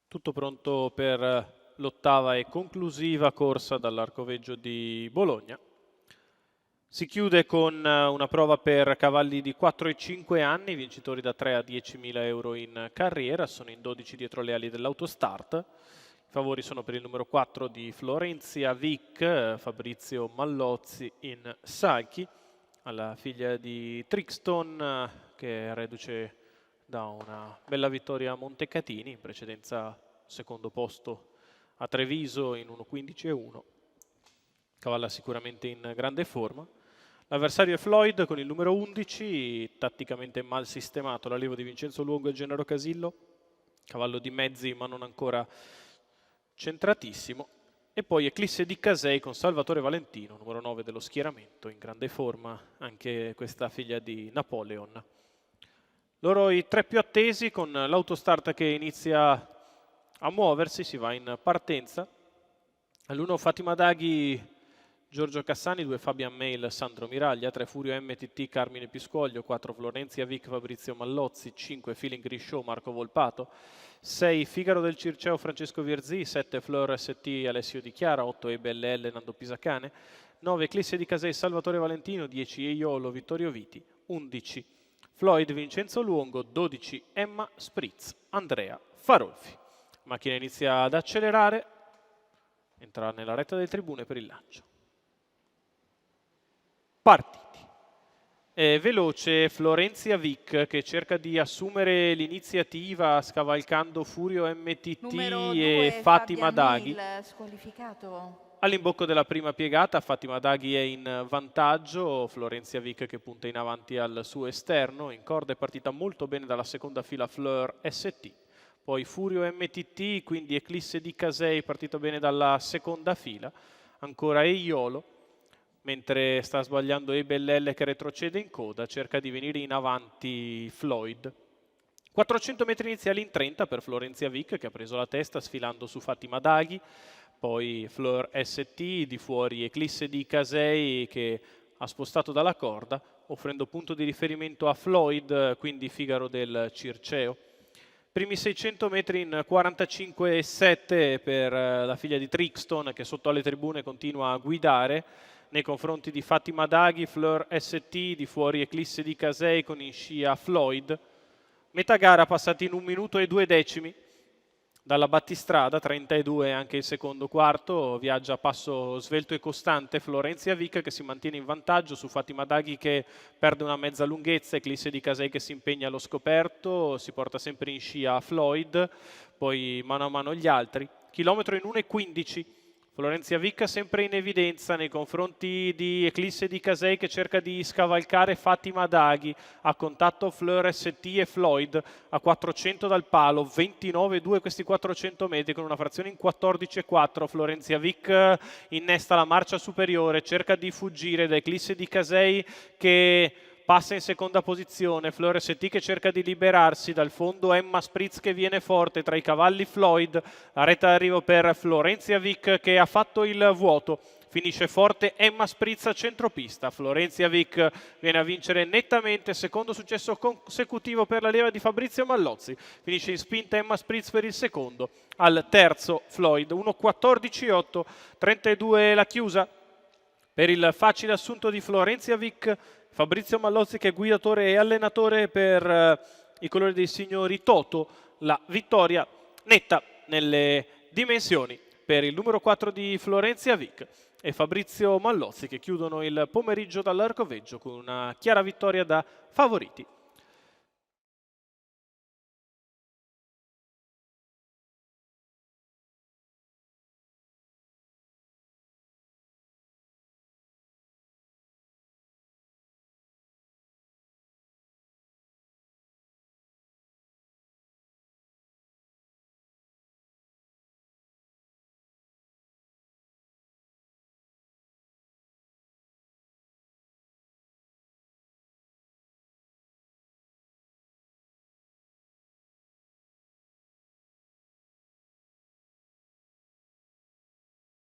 Tutto pronto per l'ottava e conclusiva corsa dall'Arcoveggio di Bologna. Si chiude con una prova per cavalli di 4 e 5 anni, vincitori da 3 a 10.000 euro in carriera, sono in 12 dietro le ali dell'Autostart. I favori sono per il numero 4 di Florenzia Vic, Fabrizio Mallozzi in Salchi, alla figlia di Trixton che è reduce da una bella vittoria a Montecatini, in precedenza secondo posto a Treviso in 1.15.1. Cavalla sicuramente in grande forma. L'avversario è Floyd con il numero 11, tatticamente mal sistemato, l'allievo di Vincenzo Luongo e Gennaro Casillo, cavallo di mezzi ma non ancora centratissimo. E poi Eclisse di Casei con Salvatore Valentino, numero 9 dello schieramento, in grande forma anche questa figlia di Napoleon. Loro i tre più attesi, con l'Autostart che inizia a muoversi, si va in partenza. All'1 Fatima Daghi, Giorgio Cassani, 2 Fabian Mail, Sandro Miraglia, 3 Furio MTT, Carmine Piscoglio, 4 Florenzia Vic, Fabrizio Mallozzi, 5 Feeling Grisciò, Marco Volpato, 6 Figaro del Circeo, Francesco Vierzì, 7 Fleur ST, Alessio Di Chiara, 8 EBLL, Nando Pisacane, 9 Eclisse di Casei, Salvatore Valentino, 10 Eiolo, Vittorio Viti, 11 Floyd Vincenzo Luongo, 12 Emma Spritz, Andrea Farolfi. La macchina inizia ad accelerare, entra nella retta delle tribune per il lancio. Partiti. Veloce Florenzia Vic che cerca di assumere l'iniziativa scavalcando Furio MTT e Fatima Daghi. Squalificato. All'imbocco della prima piegata Fatima Daghi è in vantaggio, Florenzia Vic che punta in avanti al suo esterno, in corda è partita molto bene dalla seconda fila Fleur ST, poi Furio MTT, quindi Eclisse di Casei partito bene dalla seconda fila, ancora Eiolo, mentre sta sbagliando Ebellelle che retrocede in coda, cerca di venire in avanti Floyd. 400 metri iniziali in 30 per Florenzia Vic che ha preso la testa sfilando su Fatima Daghi, poi Fleur ST, di fuori Eclisse di Casei che ha spostato dalla corda, offrendo punto di riferimento a Floyd, quindi Figaro del Circeo. Primi 600 metri in 45,7 per la figlia di Trixton che sotto alle tribune continua a guidare nei confronti di Fatima Daghi, Fleur ST, di fuori Eclisse di Casei con in scia Floyd. Metà gara passati in 1 minuto e 2 decimi dalla battistrada, 32 anche il secondo quarto, viaggia a passo svelto e costante Florenzia Vic che si mantiene in vantaggio su Fatima Daghi che perde una mezza lunghezza, Eclisse di Casei che si impegna allo scoperto, si porta sempre in scia Floyd, poi mano a mano gli altri. Chilometro in 1,15. Florenzia Vic sempre in evidenza nei confronti di Eclisse di Casei che cerca di scavalcare Fatima Daghi, a contatto Fleur ST e Floyd a 400 dal palo, 29,2 questi 400 metri con una frazione in 14,4. Florenzia Vic innesta la marcia superiore, cerca di fuggire da Eclisse di Casei che passa in seconda posizione, Fleur ST che cerca di liberarsi, dal fondo Emma Spritz che viene forte tra i cavalli Floyd, la retta d'arrivo per Florenzia Vic che ha fatto il vuoto, finisce forte Emma Spritz a centropista, Florenzia Vic viene a vincere nettamente, secondo successo consecutivo per la leva di Fabrizio Mallozzi, finisce in spinta Emma Spritz per il secondo, al terzo Floyd, 1.14.8, 32 la chiusa per il facile assunto di Florenzia Vic. Fabrizio Mallozzi che è guidatore e allenatore per i colori dei signori Toto, la vittoria netta nelle dimensioni per il numero 4 di Florenzia Vic e Fabrizio Mallozzi che chiudono il pomeriggio dall'Arcoveggio con una chiara vittoria da favoriti.